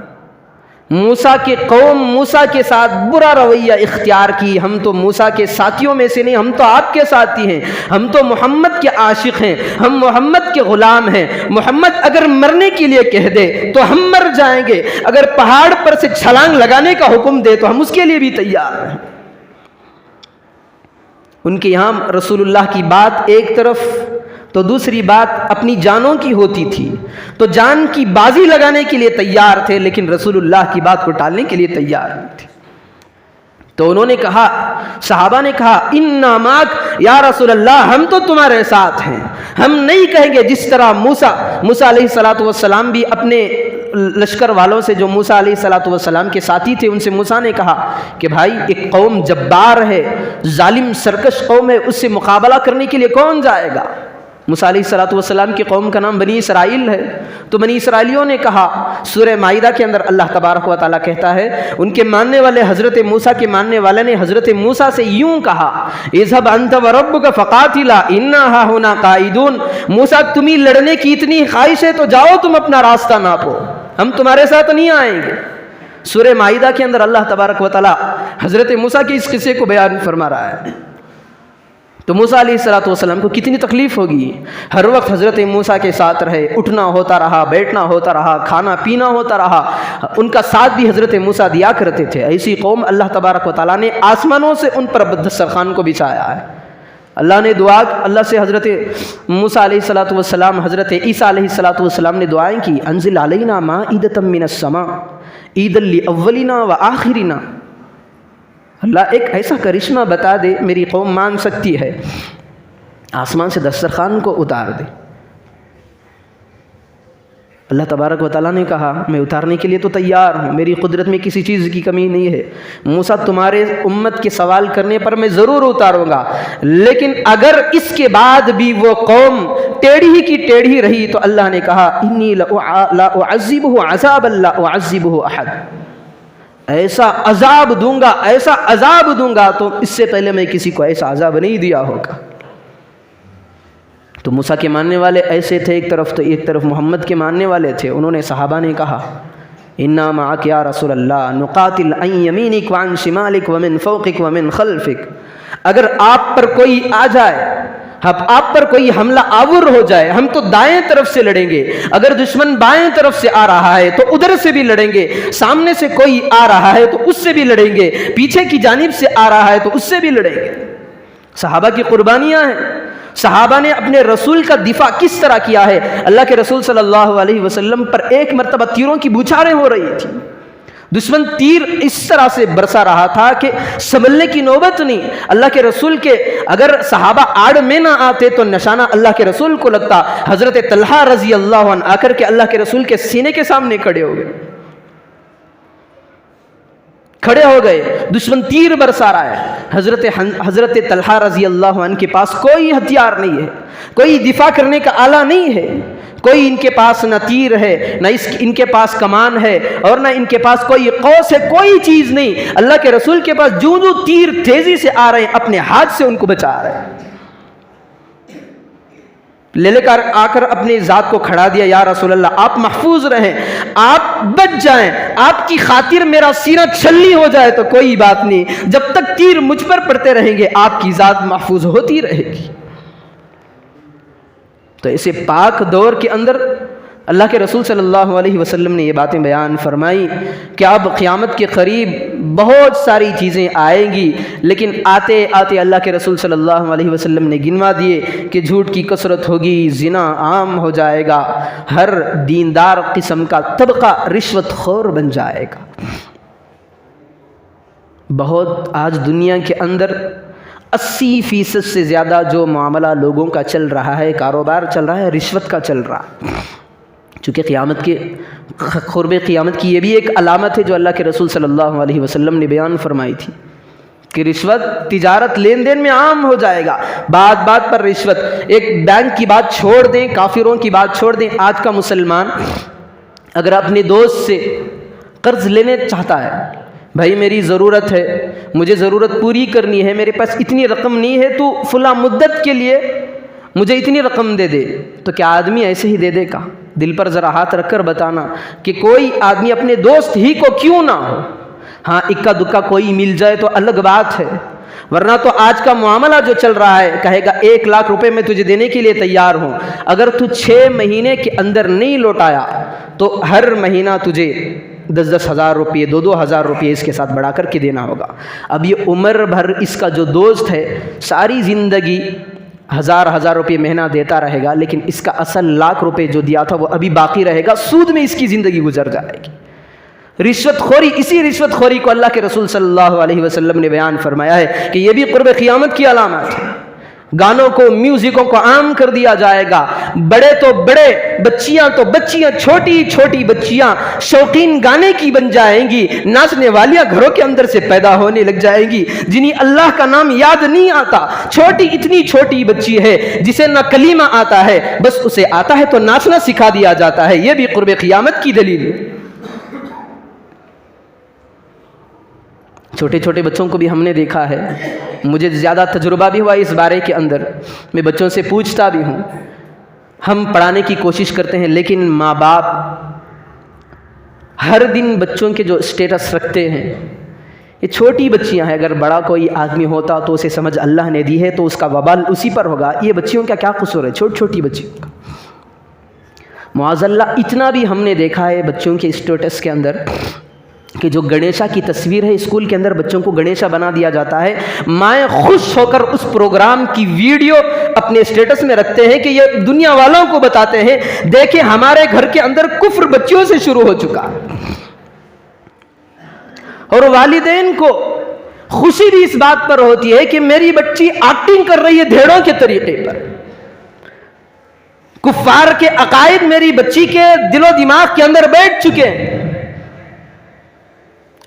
موسیٰ کی قوم موسیٰ کے ساتھ برا رویہ اختیار کی، ہم تو موسیٰ کے ساتھیوں میں سے نہیں، ہم تو آپ کے ساتھی ہیں، ہم تو محمد کے عاشق ہیں، ہم محمد کے غلام ہیں، محمد اگر مرنے کے لیے کہہ دے تو ہم مر جائیں گے، اگر پہاڑ پر سے چھلانگ لگانے کا حکم دے تو ہم اس کے لیے بھی تیار ہیں۔ ان کے یہاں رسول اللہ کی بات ایک طرف تو دوسری بات اپنی جانوں کی ہوتی تھی، تو جان کی بازی لگانے کے لیے تیار تھے، لیکن رسول اللہ کی بات کو ٹالنے کے لیے تیار نہیں تھے۔ تو انہوں نے کہا، صحابہ نے کہا، اِنَّا مَعَكَ یا رسول اللہ، ہم تو تمہارے ساتھ ہیں، ہم نہیں کہیں گے جس طرح موسیٰ علیہ السلام بھی اپنے لشکر والوں سے جو موسیٰ علیہ السلام کے ساتھی تھے ان سے موسیٰ نے کہا کہ بھائی ایک قوم جبار ہے، ظالم سرکش قوم ہے، اس سے مقابلہ کرنے کے لیے کون جائے گا؟ موسیٰ علیہ السلام کی قوم کا نام بنی اسرائیل ہے، تو بنی اسرائیلیوں نے کہا، سورہ مائدہ کے اندر اللہ تبارک و تعالیٰ کہتا ہے، ان کے ماننے والے حضرت موسیٰ کے ماننے والے نے حضرت موسیٰ سے یوں کہا، اذهب انت وربک فقاتلا انا ہاہنا قاعدون، موسیٰ تمہیں لڑنے کی اتنی خواہش ہے تو جاؤ تم اپنا راستہ ناپو، ہم تمہارے ساتھ نہیں آئیں گے۔ سورہ مائدہ کے اندر اللہ تبارک و تعالیٰ حضرت موسیٰ کے اس قصے کو بیان فرما رہا ہے۔ تو موسیٰ علیہ السلام کو کتنی تکلیف ہوگی، ہر وقت حضرت موسیٰ کے ساتھ رہے، اٹھنا ہوتا رہا، بیٹھنا ہوتا رہا، کھانا پینا ہوتا رہا، ان کا ساتھ بھی حضرت موسیٰ دیا کرتے تھے۔ ایسی قوم اللہ تبارک و تعالیٰ نے آسمانوں سے ان پر دسترخوان کو بچھایا ہے۔ اللہ نے دعا، اللہ سے حضرت موسیٰ علیہ السلام، حضرت عیسیٰ علیہ السلام نے دعائیں کی، انزل علینا مائدۃ من السماء عیدا لاولنا وآخرنا، اللہ ایک ایسا کرشمہ بتا دے میری قوم مان سکتی ہے، آسمان سے دسترخوان کو اتار دے۔ اللہ تبارک و تعالیٰ نے کہا میں اتارنے کے لیے تو تیار ہوں، میری قدرت میں کسی چیز کی کمی نہیں ہے، موسیٰ تمہارے امت کے سوال کرنے پر میں ضرور اتاروں گا، لیکن اگر اس کے بعد بھی وہ قوم ٹیڑھی کی ٹیڑھی رہی تو اللہ نے کہا انی لا اعذبہ عذابا لا اعذبہ احد، ایسا عذاب دوں گا، ایسا عذاب دوں گا تو اس سے پہلے میں کسی کو ایسا عذاب نہیں دیا ہوگا۔ تو موسیٰ کے ماننے والے ایسے تھے ایک طرف، تو ایک طرف محمد کے ماننے والے تھے۔ انہوں نے صحابہ نے کہا انا معک یا رسول اللہ نقاتل عن یمینک وعن شمالک ومن فوقک ومن خلفک، اگر آپ پر کوئی آ جائے، آپ پر کوئی حملہ آور ہو جائے، ہم تو دائیں طرف سے لڑیں گے، اگر دشمن بائیں طرف سے آ رہا ہے تو ادھر سے بھی لڑیں گے، سامنے سے کوئی آ رہا ہے تو اس سے بھی لڑیں گے، پیچھے کی جانب سے آ رہا ہے تو اس سے بھی لڑیں گے۔ صحابہ کی قربانیاں ہیں، صحابہ نے اپنے رسول کا دفاع کس طرح کیا ہے۔ اللہ کے رسول صلی اللہ علیہ وسلم پر ایک مرتبہ تیروں کی بوچھاریں ہو رہی تھی، دشمن تیر اس طرح سے برسا رہا تھا کہ سنبھلنے کی نوبت نہیں۔ اللہ کے رسول کے اگر صحابہ آڑ میں نہ آتے تو نشانہ اللہ کے رسول کو لگتا۔ حضرت طلحہ رضی اللہ عنہ آ کر کے اللہ کے رسول کے سینے کے سامنے کھڑے ہو گئے، دشمن تیر برسا رہا ہے، حضرت طلحہ رضی اللہ عنہ کے پاس کوئی ہتھیار نہیں ہے، کوئی دفاع کرنے کا آلہ نہیں ہے، کوئی ان کے پاس نہ تیر ہے، نہ ان کے پاس کمان ہے، اور نہ ان کے پاس کوئی قوس ہے، کوئی چیز نہیں۔ اللہ کے رسول کے پاس جو تیر تیزی سے آ رہے ہیں اپنے ہاتھ سے ان کو بچا رہے ہیں، لے کر آ کر اپنی ذات کو کھڑا دیا، یا رسول اللہ آپ محفوظ رہیں، آپ بچ جائیں، آپ کی خاطر میرا سینہ چھلنی ہو جائے تو کوئی بات نہیں، جب تک تیر مجھ پر پڑتے رہیں گے آپ کی ذات محفوظ ہوتی رہے گی۔ تو اسے پاک دور کے اندر اللہ کے رسول صلی اللہ علیہ وسلم نے یہ باتیں بیان فرمائی کہ اب قیامت کے قریب بہت ساری چیزیں آئیں گی، لیکن آتے آتے اللہ کے رسول صلی اللہ علیہ وسلم نے گنوا دیے کہ جھوٹ کی کثرت ہوگی، زنا عام ہو جائے گا، ہر دیندار قسم کا طبقہ رشوت خور بن جائے گا۔ بہت آج دنیا کے اندر 80% سے زیادہ جو معاملہ لوگوں کا چل رہا ہے، کاروبار چل رہا ہے، رشوت کا چل رہا ہے۔ چونکہ قرب قیامت کی یہ بھی ایک علامت ہے جو اللہ کے رسول صلی اللہ علیہ وسلم نے بیان فرمائی تھی کہ رشوت تجارت لین دین میں عام ہو جائے گا، بات بات پر رشوت۔ ایک بینک کی بات چھوڑ دیں، کافروں کی بات چھوڑ دیں، آج کا مسلمان اگر اپنے دوست سے قرض لینے چاہتا ہے، بھائی میری ضرورت ہے، مجھے ضرورت پوری کرنی ہے، میرے پاس اتنی رقم نہیں ہے، تو فلاں مدت کے لیے مجھے اتنی رقم دے دے، تو کیا آدمی ایسے ہی دے دے گا؟ دل پر ذرا ہاتھ رکھ کر بتانا کہ کوئی آدمی اپنے دوست ہی کو کیوں نہ ہو، ہاں اکا دکا کوئی مل جائے تو الگ بات ہے، ورنہ تو آج کا معاملہ جو چل رہا ہے کہے گا 1 لاکھ روپے میں تجھے دینے کے لیے تیار ہوں، اگر تو 6 مہینے کے اندر نہیں لوٹایا تو ہر مہینہ تجھے 10-10 ہزار روپئے 2-2 ہزار روپئے اس کے ساتھ بڑھا کر کے دینا ہوگا۔ اب یہ عمر بھر اس کا جو دوست ہے ساری زندگی 1000 روپئے مہینہ دیتا رہے گا، لیکن اس کا اصل 1 لاکھ روپئے جو دیا تھا وہ ابھی باقی رہے گا، سود میں اس کی زندگی گزر جائے گی۔ رشوت خوری، اسی رشوت خوری کو اللہ کے رسول صلی اللہ علیہ وسلم نے بیان فرمایا ہے کہ یہ بھی قرب قیامت کی علامات ہے۔ گانوں کو، میوزکوں کو عام کر دیا جائے گا، بڑے تو بڑے، بچیاں تو بچیاں، چھوٹی چھوٹی بچیاں شوقین گانے کی بن جائیں گی، ناچنے والیاں گھروں کے اندر سے پیدا ہونے لگ جائیں گی، جنہیں اللہ کا نام یاد نہیں آتا۔ چھوٹی اتنی چھوٹی بچی ہے جسے نہ کلمہ آتا ہے، بس اسے آتا ہے تو ناچنا سکھا دیا جاتا ہے، یہ بھی قرب قیامت کی دلیل ہے۔ چھوٹے چھوٹے بچوں کو بھی ہم نے دیکھا ہے، مجھے زیادہ تجربہ بھی ہوا اس بارے کے اندر، میں بچوں سے پوچھتا بھی ہوں، ہم پڑھانے کی کوشش کرتے ہیں لیکن ماں باپ ہر دن بچوں کے جو اسٹیٹس رکھتے ہیں، یہ چھوٹی بچیاں ہیں، اگر بڑا کوئی آدمی ہوتا تو اسے سمجھ اللہ نے دی ہے تو اس کا وبال اسی پر ہوگا، یہ بچیوں کا کیا قصور ہے، چھوٹی چھوٹی بچیوں کا۔ معاذ اللہ اتنا بھی ہم نے دیکھا ہے بچوں کے اسٹیٹس کے اندر کہ جو گنیشا کی تصویر ہے اسکول کے اندر بچوں کو گنیشا بنا دیا جاتا ہے، مائیں خوش ہو کر اس پروگرام کی ویڈیو اپنے اسٹیٹس میں رکھتے ہیں کہ یہ دنیا والوں کو بتاتے ہیں دیکھیں ہمارے گھر کے اندر کفر بچیوں سے شروع ہو چکا۔ اور والدین کو خوشی بھی اس بات پر ہوتی ہے کہ میری بچی ایکٹنگ کر رہی ہے بھیڑوں کے طریقے پر، کفار کے عقائد میری بچی کے دل و دماغ کے اندر بیٹھ چکے ہیں،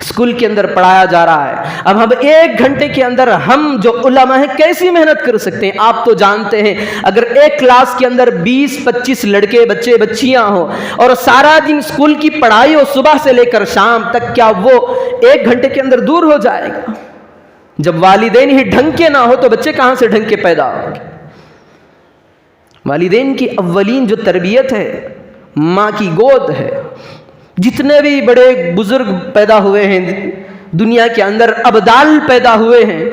اسکول کے اندر پڑھایا جا رہا ہے۔ اب ہم 1 گھنٹے کے اندر ہم جو علماء ہیں کیسی محنت کر سکتے ہیں؟ آپ تو جانتے ہیں اگر ایک کلاس کے اندر 20-25 لڑکے بچے بچیاں ہوں اور سارا دن اسکول کی پڑھائی ہو صبح سے لے کر شام تک، کیا وہ 1 گھنٹے کے اندر دور ہو جائے گا؟ جب والدین ہی ڈھنگ کے نہ ہو تو بچے کہاں سے ڈھنگ کے پیدا ہوں گے؟ والدین کی اولین جو تربیت ہے ماں کی گود ہے۔ جتنے بھی بڑے بزرگ پیدا ہوئے ہیں دنیا کے اندر، ابدال پیدا ہوئے ہیں،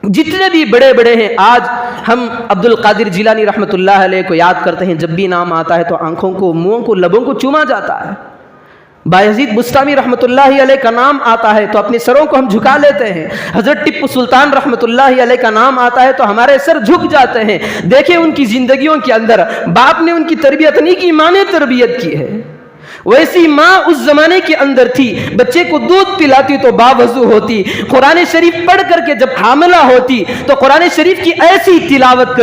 جتنے بھی بڑے بڑے ہیں، آج ہم عبد القادر جیلانی رحمۃ اللہ علیہ کو یاد کرتے ہیں، جب بھی نام آتا ہے تو آنکھوں کو، منہوں کو، لبوں کو چوما جاتا ہے۔ بایزید بستامی رحمۃ اللہ علیہ کا نام آتا ہے تو اپنے سروں کو ہم جھکا لیتے ہیں۔ حضرت ٹیپو سلطان رحمۃ اللہ علیہ کا نام آتا ہے تو ہمارے سر جھک جاتے ہیں۔ دیکھیں ان کی زندگیوں کے اندر باپ نے ان کی تربیت نہیں کی، ماں نے تربیت کی ہے۔ ویسی ماں اس زمانے کے اندر تھی، بچے کو دودھ پلاتی تو باوضو ہوتی، قرآن شریف پڑھ کر کے جب حاملہ ہوتی تو قرآن شریف کی ایسی تلاوت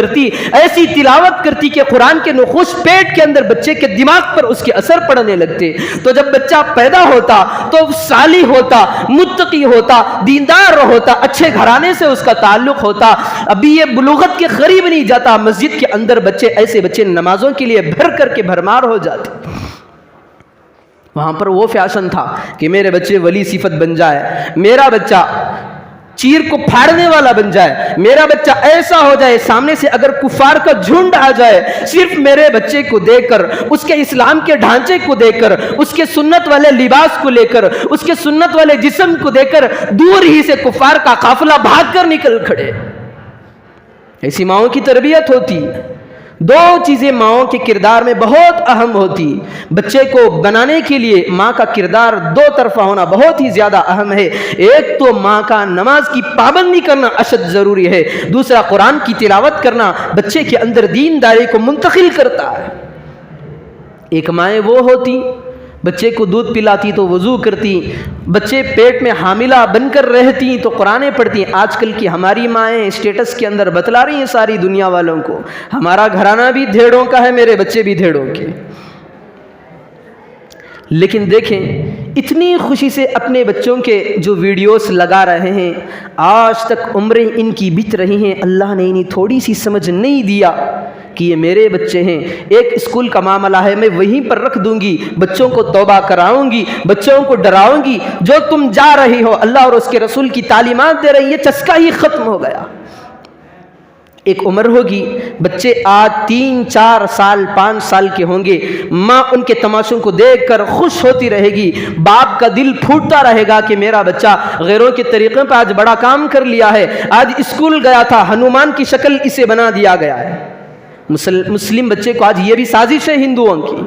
کرتی کہ قرآن کے نقوش پیٹ کے اندر بچے کے دماغ پر اس کے اثر پڑنے لگتے۔ تو جب بچہ پیدا ہوتا تو صالح ہوتا، متقی ہوتا، دیندار ہوتا، اچھے گھرانے سے اس کا تعلق ہوتا، ابھی یہ بلوغت کے قریب نہیں جاتا، مسجد کے اندر ایسے بچے نمازوں کے لیے بھر کر کے بھرمار ہو جاتے۔ وہاں پر وہ فیشن تھا کہ میرے بچے ولی صفت بن جائے، میرا بچہ چیر کو پھاڑنے والا بن جائے، میرا بچہ ایسا ہو جائے، سامنے سے اگر کفار کا جھنڈ آ جائے صرف میرے بچے کو دیکھ کر، اس کے اسلام کے ڈھانچے کو دیکھ کر، اس کے سنت والے لباس کو لے کر، اس کے سنت والے جسم کو دیکھ کر دور ہی سے کفار کا قافلہ بھاگ کر نکل کھڑے۔ ایسی ماؤں کی تربیت ہوتی۔ 2 چیزیں ماؤں کے کردار میں بہت اہم ہوتی۔ بچے کو بنانے کے لیے ماں کا کردار 2 طرفہ ہونا بہت ہی زیادہ اہم ہے۔ ایک تو ماں کا نماز کی پابندی کرنا اشد ضروری ہے، دوسرا قرآن کی تلاوت کرنا بچے کے اندر دینداری کو منتقل کرتا ہے۔ ایک مائیں وہ ہوتی بچے کو دودھ پلاتی تو وضو کرتی، بچے پیٹ میں حاملہ بن کر رہتی تو قرآن پڑھتی۔ آج کل کی ہماری مائیں اسٹیٹس کے اندر بتلا رہی ہیں ساری دنیا والوں کو، ہمارا گھرانہ بھی دھیڑوں کا ہے، میرے بچے بھی دھیڑوں کے۔ لیکن دیکھیں اتنی خوشی سے اپنے بچوں کے جو ویڈیوز لگا رہے ہیں، آج تک عمریں ان کی بیت رہی ہیں، اللہ نے انہیں تھوڑی سی سمجھ نہیں دیا کہ یہ میرے بچے ہیں۔ ایک اسکول کا معاملہ ہے، میں وہیں پر رکھ دوں گی، بچوں کو توبہ کراؤں گی، بچوں کو ڈراؤں گی، جو تم جا رہی ہو اللہ اور اس کے رسول کی تعلیمات دے رہی، یہ چسکا ہی ختم ہو گیا۔ ایک عمر ہوگی، بچے آج 3 4 سال 5 سال کے ہوں گے، ماں ان کے تماشوں کو دیکھ کر خوش ہوتی رہے گی، باپ کا دل پھوٹتا رہے گا کہ میرا بچہ غیروں کے طریقے پہ آج بڑا کام کر لیا ہے، آج اسکول گیا تھا، ہنومان کی شکل اسے بنا دیا گیا ہے۔ مسلم بچے کو آج یہ بھی سازش ہے ہندوؤں کی۔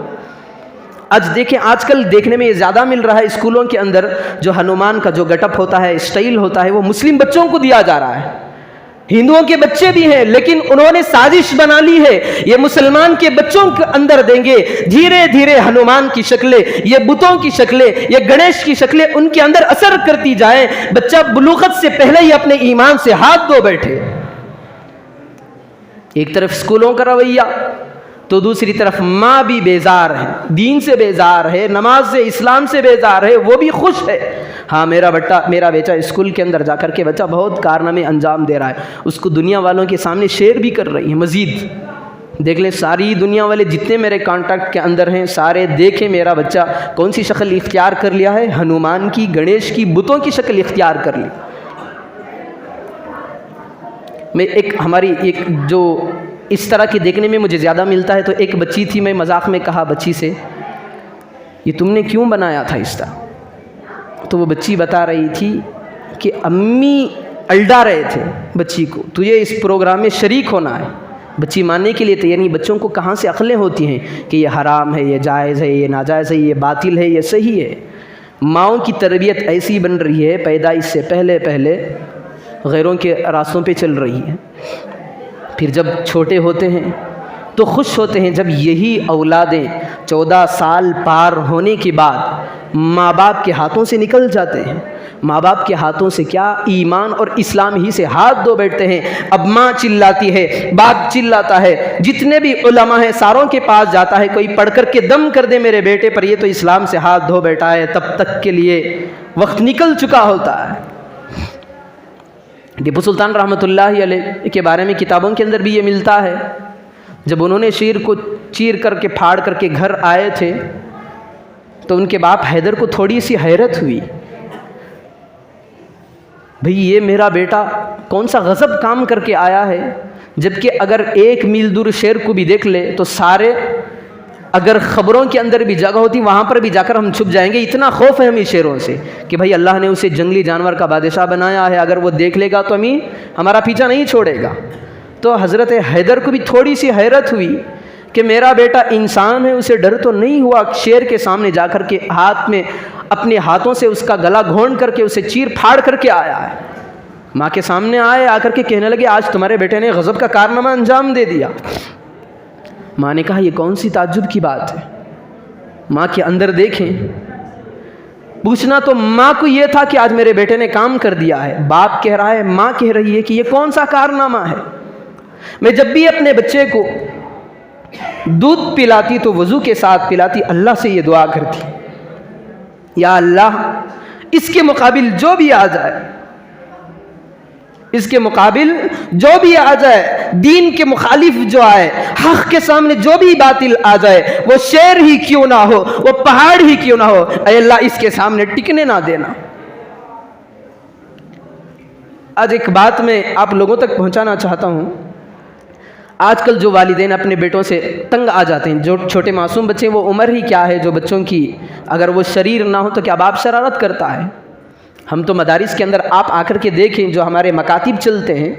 آج دیکھیں، آج کل دیکھنے میں یہ زیادہ مل رہا ہے اسکولوں کے اندر جو ہنومان کا جو گٹ اپ ہوتا ہے، اسٹائل ہوتا ہے، وہ مسلم بچوں کو دیا جا رہا ہے۔ ہندوؤں کے بچے بھی ہیں لیکن انہوں نے سازش بنا لی ہے، یہ مسلمان کے بچوں کے اندر دیں گے، دھیرے دھیرے ہنومان کی شکلیں، یہ بتوں کی شکلیں، یہ گنیش کی شکلیں ان کے اندر اثر کرتی جائیں، بچہ بلوغت سے پہلے ہی اپنے ایمان سے ہاتھ دھو بیٹھے۔ ایک طرف اسکولوں کا رویہ تو دوسری طرف ماں بھی بیزار ہے، دین سے بیزار ہے، نماز سے، اسلام سے بیزار ہے، وہ بھی خوش ہے، ہاں میرا بیٹا اسکول کے اندر جا کر کے بچہ بہت کارنامے انجام دے رہا ہے، اس کو دنیا والوں کے سامنے شیئر بھی کر رہی ہے۔ مزید دیکھ لیں، ساری دنیا والے جتنے میرے کانٹیکٹ کے اندر ہیں سارے دیکھیں میرا بچہ کون سی شکل اختیار کر لیا ہے، ہنومان کی، گنیش کی، بتوں کی شکل اختیار کر لی۔ میں ہماری ایک جو اس طرح کی دیکھنے میں مجھے زیادہ ملتا ہے، تو ایک بچی تھی، میں مذاق میں کہا بچی سے، یہ تم نے کیوں بنایا تھا اس طرح؟ تو وہ بچی بتا رہی تھی کہ امی الڈا رہے تھے بچی کو، تجھے اس پروگرام میں شریک ہونا ہے۔ بچی ماننے کے لیے تیار نہیں، بچوں کو کہاں سے عقلیں ہوتی ہیں کہ یہ حرام ہے، یہ جائز ہے، یہ ناجائز ہے، یہ باطل ہے، یہ صحیح ہے۔ ماؤں کی تربیت ایسی بن رہی ہے، پیدائش سے پہلے غیروں کے راستوں پہ چل رہی ہے، پھر جب چھوٹے ہوتے ہیں تو خوش ہوتے ہیں جب یہی اولادیں 14 سال پار ہونے کے بعد ماں باپ کے ہاتھوں سے نکل جاتے ہیں۔ ماں باپ کے ہاتھوں سے کیا، ایمان اور اسلام ہی سے ہاتھ دھو بیٹھتے ہیں۔ اب ماں چلاتی ہے، باپ چلاتا ہے، جتنے بھی علماء ہیں ساروں کے پاس جاتا ہے، کوئی پڑھ کر کے دم کر دے میرے بیٹے پر، یہ تو اسلام سے ہاتھ دھو بیٹھا ہے، تب تک کے لیے وقت نکل چکا ہوتا ہے۔ ٹیپو سلطان رحمۃ اللہ علیہ کے بارے میں کتابوں کے اندر بھی یہ ملتا ہے، جب انہوں نے شیر کو چیر کر کے پھاڑ کر کے گھر آئے تھے تو ان کے باپ حیدر کو تھوڑی سی حیرت ہوئی، بھئی یہ میرا بیٹا کون سا غضب کام کر کے آیا ہے، جبکہ اگر 1 میل دور شیر کو بھی دیکھ لے تو سارے، اگر خبروں کے اندر بھی جگہ ہوتی وہاں پر بھی جا کر ہم چھپ جائیں گے، اتنا خوف ہے ہمیں شیروں سے کہ بھائی اللہ نے اسے جنگلی جانور کا بادشاہ بنایا ہے، اگر وہ دیکھ لے گا تو ہمارا پیچھا نہیں چھوڑے گا۔ تو حضرت حیدر کو بھی تھوڑی سی حیرت ہوئی کہ میرا بیٹا انسان ہے، اسے ڈر تو نہیں ہوا، شیر کے سامنے جا کر کے ہاتھ میں اپنے ہاتھوں سے اس کا گلا گھونٹ کر کے اسے چیر پھاڑ کر کے آیا ہے۔ ماں کے سامنے آئے، آ کر کے کہنے لگے آج تمہارے بیٹے نے غضب کا کارنامہ انجام دے دیا۔ ماں نے کہا یہ کون سی تعجب کی بات ہے، ماں کے اندر دیکھیں، پوچھنا تو ماں کو یہ تھا کہ آج میرے بیٹے نے کام کر دیا ہے، باپ کہہ رہا ہے، ماں کہہ رہی ہے کہ یہ کون سا کارنامہ ہے۔ میں جب بھی اپنے بچے کو دودھ پلاتی تو وضو کے ساتھ پلاتی، اللہ سے یہ دعا کرتی، یا اللہ اس کے مقابل جو بھی آ جائے، اس کے مقابل جو بھی آ جائے، دین کے مخالف جو آئے، حق کے سامنے جو بھی باطل آ جائے، وہ شیر ہی کیوں نہ ہو، وہ پہاڑ ہی کیوں نہ ہو، اے اللہ اس کے سامنے ٹکنے نہ دینا۔ آج ایک بات میں آپ لوگوں تک پہنچانا چاہتا ہوں، آج کل جو والدین اپنے بیٹوں سے تنگ آ جاتے ہیں، جو چھوٹے معصوم بچے، وہ عمر ہی کیا ہے جو بچوں کی اگر وہ شریر نہ ہو تو کیا باپ شرارت کرتا ہے۔ ہم تو مدارس کے اندر آپ آ کر کے دیکھیں، جو ہمارے مکاتب چلتے ہیں،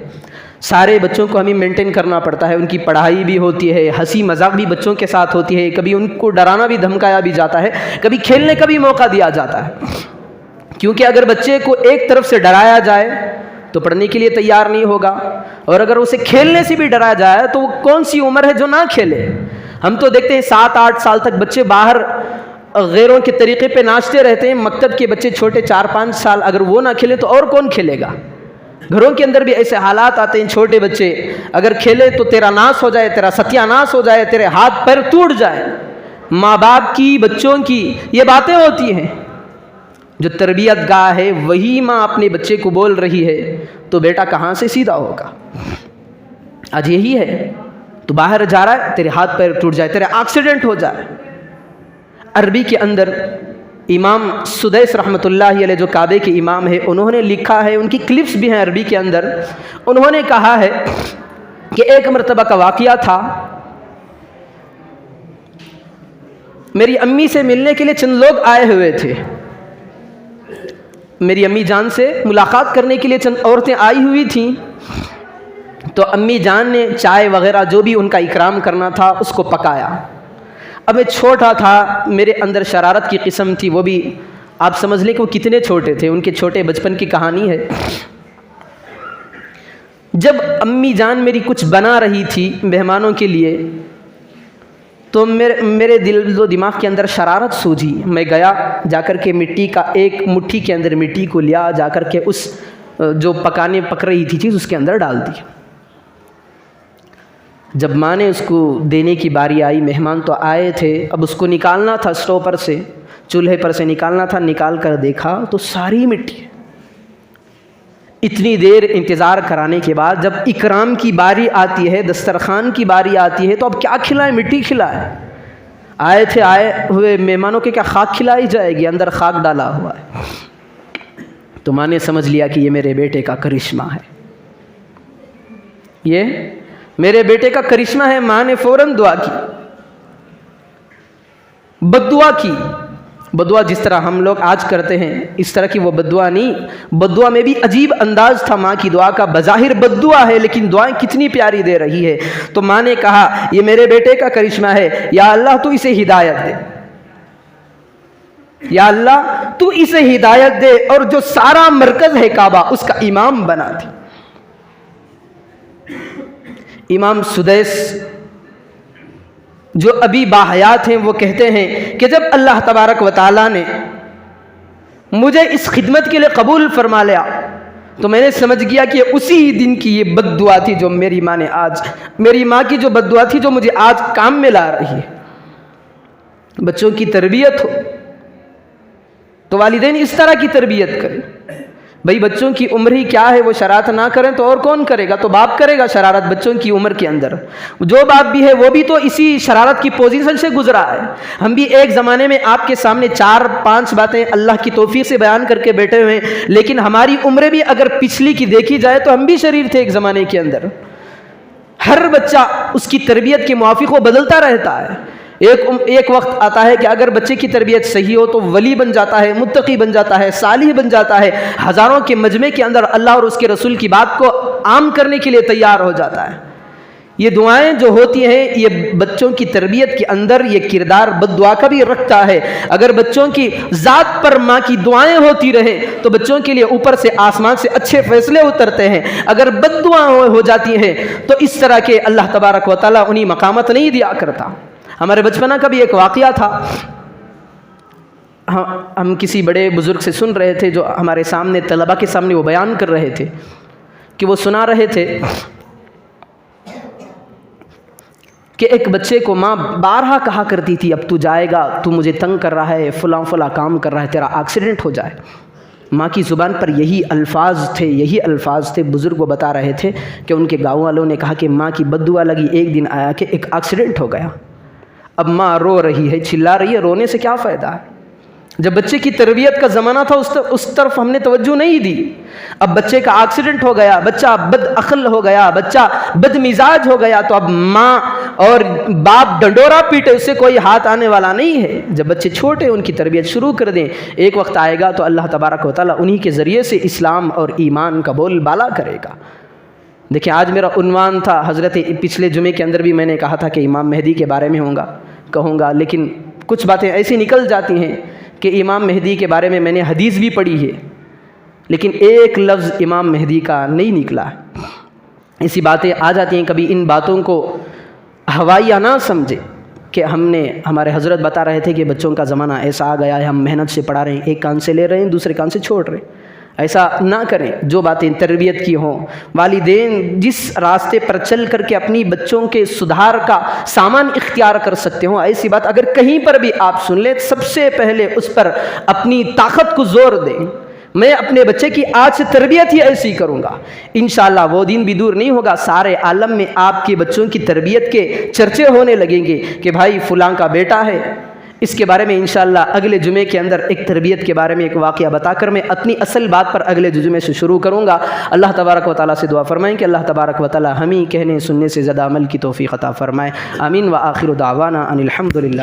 سارے بچوں کو ہمیں مینٹین کرنا پڑتا ہے، ان کی پڑھائی بھی ہوتی ہے، ہنسی مذاق بھی بچوں کے ساتھ ہوتی ہے، کبھی ان کو ڈرانا بھی دھمکایا بھی جاتا ہے، کبھی کھیلنے کا بھی موقع دیا جاتا ہے، کیونکہ اگر بچے کو ایک طرف سے ڈرایا جائے تو پڑھنے کے لیے تیار نہیں ہوگا، اور اگر اسے کھیلنے سے بھی ڈرایا جائے تو وہ کون سی عمر ہے جو نہ کھیلے۔ ہم تو دیکھتے ہیں 7-8 سال تک بچے باہر غیروں کے طریقے پہ ناچتے رہتے ہیں، مکتب کے بچے چھوٹے 4-5 سال اگر وہ نہ کھلے تو اور کون کھیلے گا۔ گھروں کے اندر بھی ایسے حالات آتے ہیں، چھوٹے بچے اگر کھیلے تو تیرا ناس ہو جائے، تیرا ستیہ ناس ہو جائے، تیرے ہاتھ پیر ٹوٹ جائے۔ ماں باپ کی، بچوں کی یہ باتیں ہوتی ہیں، جو تربیت گاہ ہے وہی ماں اپنے بچے کو بول رہی ہے تو بیٹا کہاں سے سیدھا ہوگا۔ آج یہی ہے، تو باہر جا رہا ہے، تیرے ہاتھ پیر ٹوٹ جائے، تیرے ایکسیڈنٹ ہو جائے۔ عربی کے اندر امام سدیس رحمۃ اللہ علیہ جو کعبے کے امام ہے، انہوں نے لکھا ہے، ان کی کلپس بھی ہیں عربی کے اندر، انہوں نے کہا ہے کہ ایک مرتبہ کا واقعہ تھا، میری امی سے ملنے کے لیے چند لوگ آئے ہوئے تھے، میری امی جان سے ملاقات کرنے کے لیے چند عورتیں آئی ہوئی تھیں، تو امی جان نے چائے وغیرہ جو بھی ان کا اکرام کرنا تھا اس کو پکایا۔ اب میں چھوٹا تھا، میرے اندر شرارت کی قسم تھی، وہ بھی آپ سمجھ لیں کہ وہ کتنے چھوٹے تھے، ان کے چھوٹے بچپن کی کہانی ہے۔ جب امی جان میری کچھ بنا رہی تھی مہمانوں کے لیے تو میرے دل و دماغ کے اندر شرارت سوجھی، میں گیا، جا کر کے مٹی کا ایک مٹھی کے اندر مٹی کو لیا، جا کر کے اس جو پک رہی تھی چیز اس کے اندر ڈال دی۔ جب ماں نے اس کو دینے کی باری آئی، مہمان تو آئے تھے، اب اس کو نکالنا تھا، اسٹوو پر سے، چولہے پر سے نکالنا تھا، نکال کر دیکھا تو ساری مٹی ہے۔ اتنی دیر انتظار کرانے کے بعد جب اکرام کی باری آتی ہے، دسترخوان کی باری آتی ہے، تو اب کیا کھلائیں؟ مٹی کھلائیں۔ آئے تھے آئے ہوئے مہمانوں کے کیا خاک کھلائی جائے گی؟ اندر خاک ڈالا ہوا ہے۔ تو ماں نے سمجھ لیا کہ یہ میرے بیٹے کا کرشمہ ہے، یہ میرے بیٹے کا کرشمہ ہے۔ ماں نے فوراً دعا کی، بددعا کی۔ بددعا جس طرح ہم لوگ آج کرتے ہیں اس طرح کی وہ بددعا نہیں، بددعا میں بھی عجیب انداز تھا ماں کی دعا کا۔ بظاہر بددعا ہے لیکن دعائیں کتنی پیاری دے رہی ہے۔ تو ماں نے کہا یہ میرے بیٹے کا کرشمہ ہے، یا اللہ تو اسے ہدایت دے، یا اللہ تو اسے ہدایت دے، اور جو سارا مرکز ہے کعبہ اس کا امام بنا دے۔ امام سدیس جو ابھی باحیات ہیں وہ کہتے ہیں کہ جب اللہ تبارک و تعالیٰ نے مجھے اس خدمت کے لیے قبول فرما لیا تو میں نے سمجھ گیا کہ اسی دن کی یہ بد دعا تھی جو میری ماں نے آج، میری ماں کی جو بد دعا تھی جو مجھے آج کام میں لا رہی ہے۔ بچوں کی تربیت ہو تو والدین اس طرح کی تربیت کریں۔ بھئی بچوں کی عمر ہی کیا ہے، وہ شرارت نہ کریں تو اور کون کرے گا؟ تو باپ کرے گا شرارت بچوں کی عمر کے اندر۔ جو باپ بھی ہے وہ بھی تو اسی شرارت کی پوزیشن سے گزرا ہے۔ ہم بھی ایک زمانے میں آپ کے سامنے 4-5 باتیں اللہ کی توفیق سے بیان کر کے بیٹھے ہوئے ہیں، لیکن ہماری عمریں بھی اگر پچھلی کی دیکھی جائے تو ہم بھی شریر تھے ایک زمانے کے اندر۔ ہر بچہ اس کی تربیت کے موافق وہ بدلتا رہتا ہے۔ ایک وقت آتا ہے کہ اگر بچے کی تربیت صحیح ہو تو ولی بن جاتا ہے، متقی بن جاتا ہے، صالح بن جاتا ہے، ہزاروں کے مجمع کے اندر اللہ اور اس کے رسول کی بات کو عام کرنے کے لیے تیار ہو جاتا ہے۔ یہ دعائیں جو ہوتی ہیں یہ بچوں کی تربیت کے اندر یہ کردار بد دعا کا بھی رکھتا ہے۔ اگر بچوں کی ذات پر ماں کی دعائیں ہوتی رہیں تو بچوں کے لیے اوپر سے آسمان سے اچھے فیصلے اترتے ہیں۔ اگر بد دعا ہو جاتی ہیں تو اس طرح کے اللہ تبارک و تعالیٰ انہیں مقامت نہیں دیا کرتا۔ ہمارے بچپنا کا بھی ایک واقعہ تھا، ہم کسی بڑے بزرگ سے سن رہے تھے جو ہمارے سامنے طلبہ کے سامنے وہ بیان کر رہے تھے کہ وہ سنا رہے تھے کہ ایک بچے کو ماں بارہا کہا کرتی تھی اب تو جائے گا، تو مجھے تنگ کر رہا ہے، فلاں فلاں کام کر رہا ہے، تیرا ایکسیڈنٹ ہو جائے۔ ماں کی زبان پر یہی الفاظ تھے۔ بزرگ وہ بتا رہے تھے کہ ان کے گاؤں والوں نے کہا کہ ماں کی بد دعا لگی، ایک دن آیا کہ ایک ایکسیڈنٹ ہو گیا۔ اب ماں رو رہی ہے، چلا رہی ہے، رونے سے کیا فائدہ ہے؟ جب بچے کی تربیت کا زمانہ تھا اس طرف ہم نے توجہ نہیں دی۔ اب بچے کا ایکسیڈنٹ ہو گیا، بچہ بد عقل ہو گیا، بچہ بد مزاج ہو گیا، تو اب ماں اور باپ ڈنڈورا پیٹے، اس سے کوئی ہاتھ آنے والا نہیں ہے۔ جب بچے چھوٹے ان کی تربیت شروع کر دیں، ایک وقت آئے گا تو اللہ تبارک و تعالیٰ انہی کے ذریعے سے اسلام اور ایمان کا بول بالا کرے گا۔ دیکھیں آج میرا عنوان تھا، حضرت پچھلے جمعے کے اندر بھی میں نے کہا تھا کہ امام مہدی کے بارے میں کہوں گا، لیکن کچھ باتیں ایسی نکل جاتی ہیں کہ امام مہدی کے بارے میں نے حدیث بھی پڑھی ہے لیکن ایک لفظ امام مہدی کا نہیں نکلا۔ ایسی باتیں آ جاتی ہیں، کبھی ان باتوں کو ہوائیہ نہ سمجھے کہ ہمارے حضرت بتا رہے تھے کہ بچوں کا زمانہ ایسا آ گیا ہے، ہم محنت سے پڑھا رہے ہیں، ایک کان سے لے رہے ہیں دوسرے کان سے چھوڑ رہے ہیں۔ ایسا نہ کریں۔ جو باتیں تربیت کی ہوں، والدین جس راستے پر چل کر کے اپنی بچوں کے سدھار کا سامان اختیار کر سکتے ہوں، ایسی بات اگر کہیں پر بھی آپ سن لیں، سب سے پہلے اس پر اپنی طاقت کو زور دیں۔ میں اپنے بچے کی آج سے تربیت ہی ایسی کروں گا، انشاءاللہ وہ دن بھی دور نہیں ہوگا، سارے عالم میں آپ کے بچوں کی تربیت کے چرچے ہونے لگیں گے کہ بھائی فلاں کا بیٹا ہے، اس کے بارے میں انشاءاللہ اگلے جمعے کے اندر ایک تربیت کے بارے میں ایک واقعہ بتا کر میں اپنی اصل بات پر اگلے جمعے سے شروع کروں گا۔ اللہ تبارک و تعالیٰ سے دعا فرمائیں کہ اللہ تبارک و تعالیٰ ہمیں کہنے سننے سے زیادہ عمل کی توفیق عطا فرمائے۔ آمین۔ وآخر دعوانا ان الحمد للہ۔